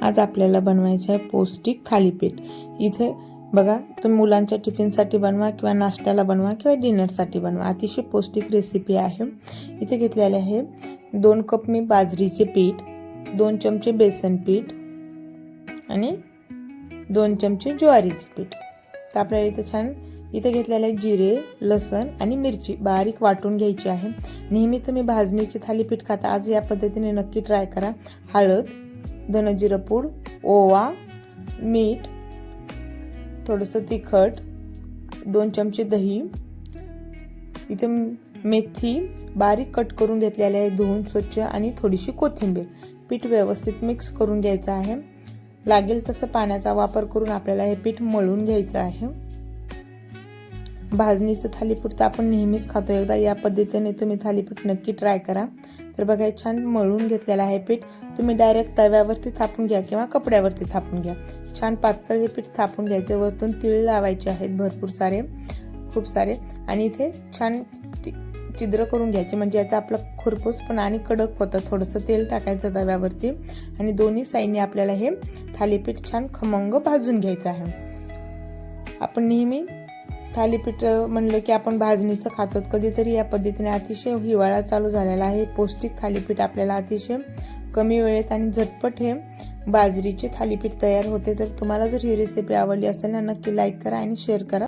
आज आपल्याला बनवायचं आहे पौष्टिक थालीपीठ। इथे बघा, तुम्ही मुलांच्या टिफिनसाठी बनवा किंवा नाश्त्याला बनवा किंवा डिनरसाठी बनवा, अतिशय पौष्टिक रेसिपी आहे। इथे घेतलेले आहे 2 कप मी बाजरीचे पीठ, 2 चमचे बेसन पीठ आणि 2 चमचे ज्वारीचे पीठ। तर आपल्याला इथे छान इथे घेतलेले आहे जिरे, लसण आणि मिरची बारीक वाटून घ्यायची आहे। नेहमी तुम्ही भाजणीचे थालीपीठ खाता, आज या पद्धतीने नक्की ट्राय करा। हळद, धनजिरा पूड, ओवा, मीठ, थोडंसं तिखट, 2 चमचे दही, इथे मेथी बारीक कट करून घेतलेली आहे, धुवून स्वच्छ, आणि थोडीशी कोथिंबीर। पीठ व्यवस्थित मिक्स करून घ्यायचं आहे। लागेल तसं पाण्याचा वापर करून आपल्याला हे पीठ मळून घ्यायचं आहे। भाजणीचं थालीपीठ तर आपण नेहमीच खातो, एकदा या पद्धतीने तुम्ही थालीपीठ नक्की ट्राय करा। तर बघा, छान मळून घेतलेलं आहे पीठ। तुम्ही डायरेक्ट तव्यावरती थापून घ्या किंवा कपड्यावरती थापून घ्या। छान पातळ हे पीठ थापून घ्यायचे, वरतून तीळ लावायचे आहेत भरपूर सारे, खूप सारे, आणि इथे छान छिद्र करून घ्यायचे, म्हणजे याचा आपला खुरपूसपणा आणि कडक होतं। थोडंसं तेल टाकायचं तव्यावरती आणि दोन्ही साईडने आपल्याला हे थालीपीठ छान खमंग भाजून घ्यायचं आहे। आपण नेहमी थालीपीठ म्हणलं की आपण भाजणीचं खातो, कधीतरी या पद्धतीने अतिशय हिवाळा चालू झालेला आहे, पौष्टिक थालीपीठ आपल्याला अतिशय कमी वेळेत आणि झटपट हे बाजरीचे थालीपीठ तयार होते। तर तुम्हाला जर ही रेसिपी आवडली असेल ना, नक्की लाईक करा आणि शेअर करा।